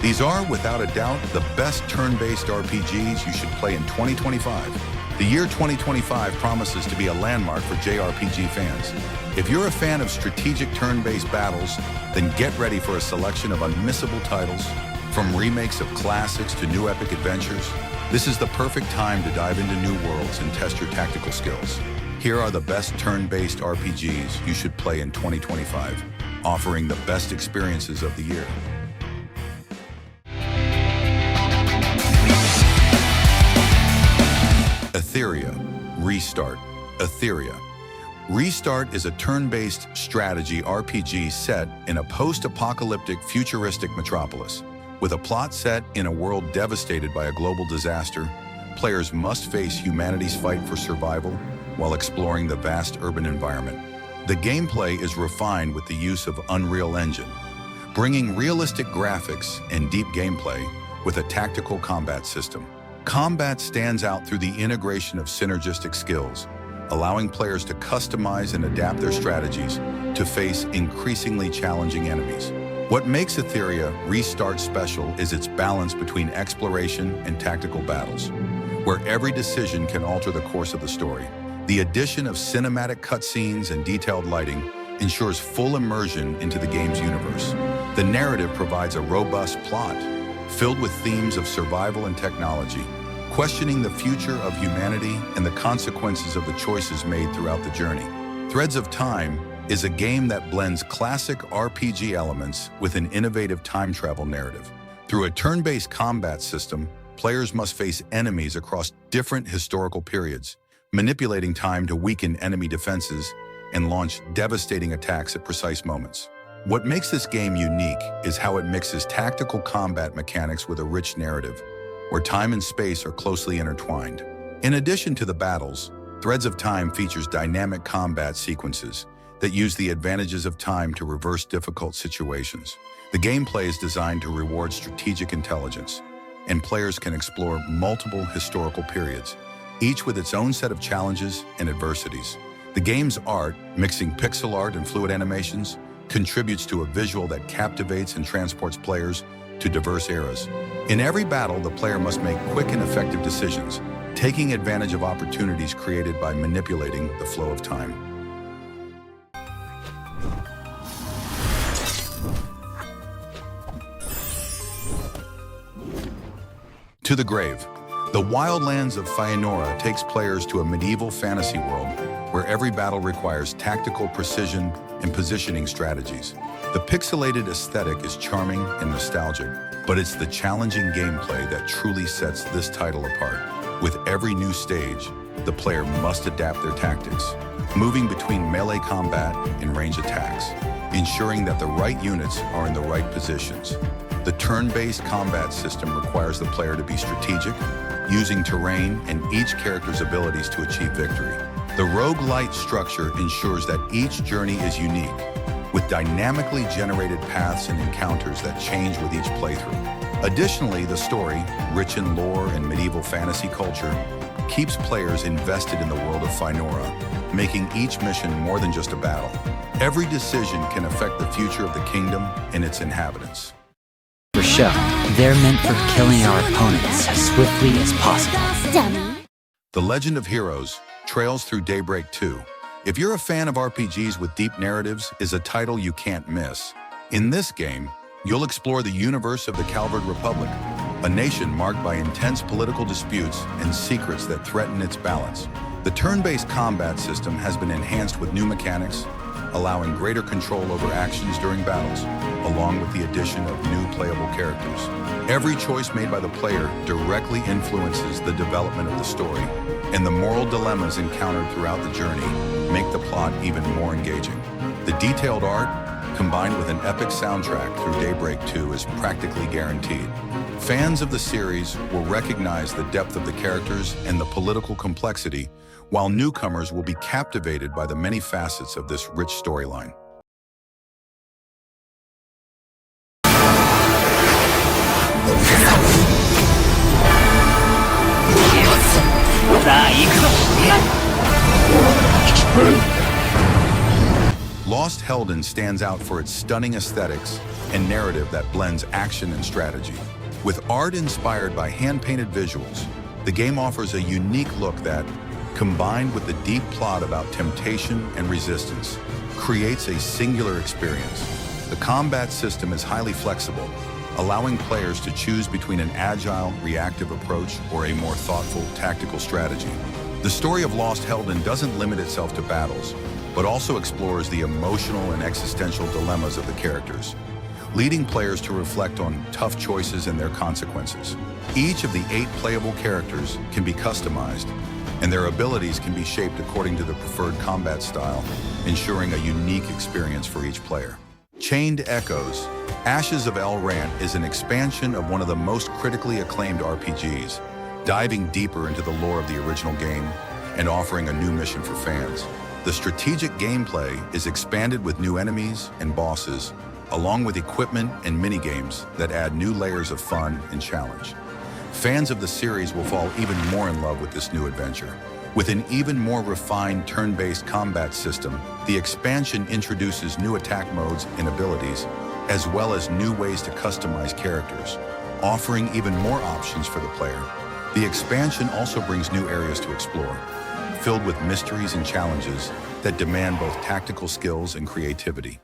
These are, without a doubt, the best turn-based RPGs you should play in 2025. The year 2025 promises to be a landmark for JRPG fans. If you're a fan of strategic turn-based battles, then get ready for a selection of unmissable titles, from remakes of classics to new epic adventures. This is the perfect time to dive into new worlds and test your tactical skills. Here are the best turn-based RPGs you should play in 2025, offering the best experiences of the year. Etheria. Restart. Etheria. Restart is a turn-based strategy RPG set in a post-apocalyptic futuristic metropolis. With a plot set in a world devastated by a global disaster, players must face humanity's fight for survival while exploring the vast urban environment. The gameplay is refined with the use of Unreal Engine, bringing realistic graphics and deep gameplay with a tactical combat system. Combat stands out through the integration of synergistic skills, allowing players to customize and adapt their strategies to face increasingly challenging enemies. What makes Etheria Restart special is its balance between exploration and tactical battles, where every decision can alter the course of the story. The addition of cinematic cutscenes and detailed lighting ensures full immersion into the game's universe. The narrative provides a robust plot, filled with themes of survival and technology, questioning the future of humanity and the consequences of the choices made throughout the journey. Threads of Time is a game that blends classic RPG elements with an innovative time travel narrative. Through a turn-based combat system, players must face enemies across different historical periods, manipulating time to weaken enemy defenses and launch devastating attacks at precise moments. What makes this game unique is how it mixes tactical combat mechanics with a rich narrative, where time and space are closely intertwined. In addition to the battles, Threads of Time features dynamic combat sequences that use the advantages of time to reverse difficult situations. The gameplay is designed to reward strategic intelligence, and players can explore multiple historical periods, each with its own set of challenges and adversities. The game's art, mixing pixel art and fluid animations, contributes to a visual that captivates and transports players to diverse eras. In every battle, the player must make quick and effective decisions, taking advantage of opportunities created by manipulating the flow of time. To the Grave. The Wildlands of Faenora takes players to a medieval fantasy world where every battle requires tactical precision and positioning strategies. The pixelated aesthetic is charming and nostalgic, but it's the challenging gameplay that truly sets this title apart. With every new stage, the player must adapt their tactics, moving between melee combat and range attacks, ensuring that the right units are in the right positions. The turn-based combat system requires the player to be strategic, using terrain and each character's abilities to achieve victory. The roguelite structure ensures that each journey is unique, with dynamically generated paths and encounters that change with each playthrough. Additionally, the story, rich in lore and medieval fantasy culture, keeps players invested in the world of Faenora, making each mission more than just a battle. Every decision can affect the future of the kingdom and its inhabitants. For show, they're meant for killing our opponents as swiftly as possible. The Legend of Heroes, Trails Through Daybreak 2. If you're a fan of RPGs with deep narratives, is a title you can't miss. In this game, you'll explore the universe of the Calvard Republic, a nation marked by intense political disputes and secrets that threaten its balance. The turn-based combat system has been enhanced with new mechanics, allowing greater control over actions during battles, along with the addition of new playable characters. Every choice made by the player directly influences the development of the story, and the moral dilemmas encountered throughout the journey make the plot even more engaging. The detailed art, combined with an epic soundtrack through Daybreak 2, is practically guaranteed. Fans of the series will recognize the depth of the characters and the political complexity, while newcomers will be captivated by the many facets of this rich storyline. Lost Hellden stands out for its stunning aesthetics and narrative that blends action and strategy. With art inspired by hand-painted visuals, the game offers a unique look that, combined with the deep plot about temptation and resistance, creates a singular experience. The combat system is highly flexible, allowing players to choose between an agile, reactive approach or a more thoughtful, tactical strategy. The story of Lost Hellden doesn't limit itself to battles, but also explores the emotional and existential dilemmas of the characters, leading players to reflect on tough choices and their consequences. Each of the 8 playable characters can be customized, and their abilities can be shaped according to the preferred combat style, ensuring a unique experience for each player. Chained Echoes, Ashes of Elrant is an expansion of one of the most critically acclaimed RPGs, diving deeper into the lore of the original game and offering a new mission for fans. The strategic gameplay is expanded with new enemies and bosses, along with equipment and minigames that add new layers of fun and challenge. Fans of the series will fall even more in love with this new adventure. With an even more refined turn-based combat system, the expansion introduces new attack modes and abilities, as well as new ways to customize characters, offering even more options for the player. The expansion also brings new areas to explore, filled with mysteries and challenges that demand both tactical skills and creativity.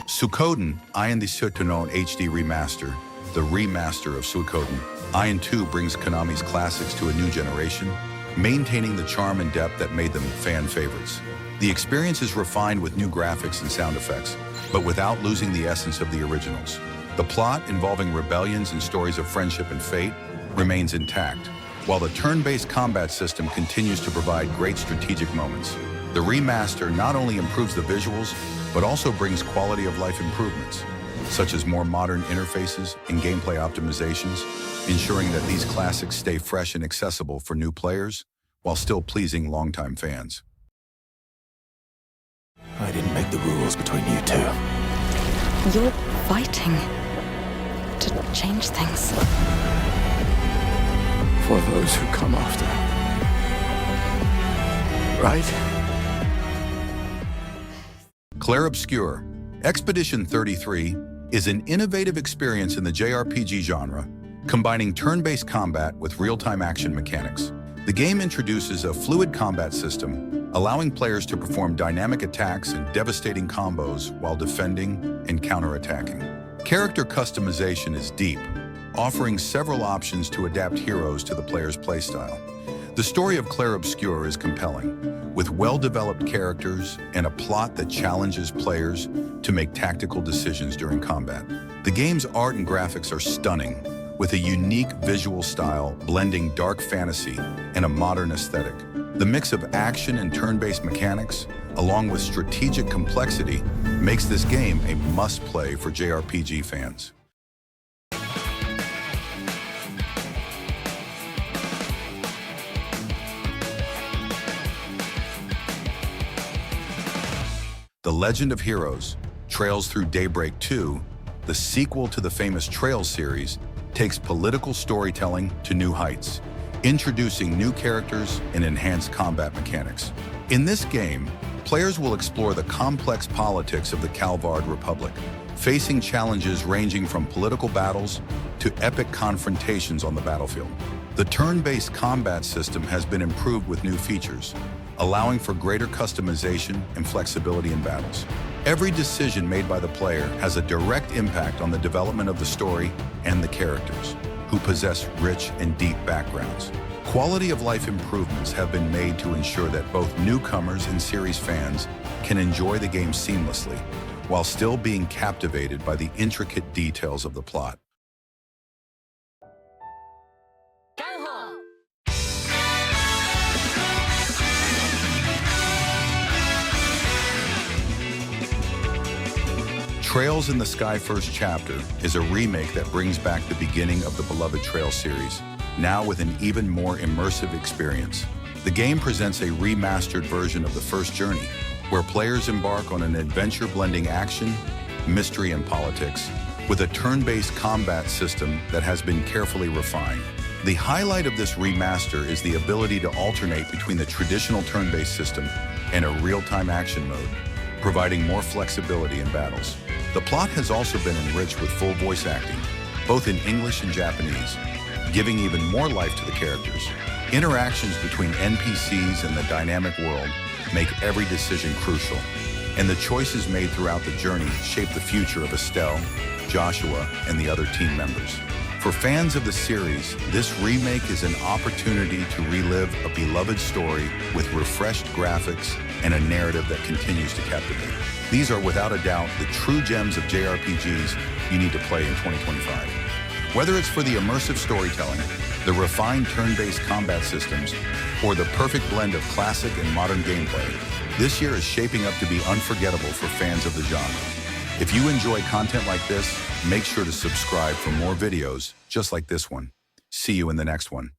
Suikoden, Iron the Suikoden HD Remaster, the remaster of Suikoden. Iron 2 brings Konami's classics to a new generation, maintaining the charm and depth that made them fan favorites. The experience is refined with new graphics and sound effects, but without losing the essence of the originals. The plot, involving rebellions and stories of friendship and fate, remains intact, while the turn-based combat system continues to provide great strategic moments. The remaster not only improves the visuals, but also brings quality of life improvements, such as more modern interfaces and gameplay optimizations, ensuring that these classics stay fresh and accessible for new players, while still pleasing longtime fans. I didn't make the rules between you two. You're fighting to change things. For those who come after. Right? Clair Obscur, Expedition 33 is an innovative experience in the JRPG genre, combining turn-based combat with real-time action mechanics. The game introduces a fluid combat system, allowing players to perform dynamic attacks and devastating combos while defending and counterattacking. Character customization is deep, offering several options to adapt heroes to the player's playstyle. The story of Clair Obscur is compelling, with well-developed characters and a plot that challenges players to make tactical decisions during combat. The game's art and graphics are stunning, with a unique visual style blending dark fantasy and a modern aesthetic. The mix of action and turn-based mechanics, along with strategic complexity, makes this game a must-play for JRPG fans. The Legend of Heroes, Trails Through Daybreak 2, the sequel to the famous Trails series, takes political storytelling to new heights, introducing new characters and enhanced combat mechanics. In this game, players will explore the complex politics of the Calvard Republic, facing challenges ranging from political battles to epic confrontations on the battlefield. The turn-based combat system has been improved with new features, allowing for greater customization and flexibility in battles. Every decision made by the player has a direct impact on the development of the story and the characters, who possess rich and deep backgrounds. Quality of life improvements have been made to ensure that both newcomers and series fans can enjoy the game seamlessly, while still being captivated by the intricate details of the plot. Trails in the Sky First Chapter is a remake that brings back the beginning of the beloved Trails series, now with an even more immersive experience. The game presents a remastered version of the first journey, where players embark on an adventure blending action, mystery, and politics, with a turn-based combat system that has been carefully refined. The highlight of this remaster is the ability to alternate between the traditional turn-based system and a real-time action mode, providing more flexibility in battles. The plot has also been enriched with full voice acting, both in English and Japanese, giving even more life to the characters. Interactions between NPCs and the dynamic world make every decision crucial, and the choices made throughout the journey shape the future of Estelle, Joshua, and the other team members. For fans of the series, this remake is an opportunity to relive a beloved story with refreshed graphics and a narrative that continues to captivate. These are without a doubt the true gems of JRPGs you need to play in 2025. Whether it's for the immersive storytelling, the refined turn-based combat systems, or the perfect blend of classic and modern gameplay, this year is shaping up to be unforgettable for fans of the genre. If you enjoy content like this, make sure to subscribe for more videos just like this one. See you in the next one.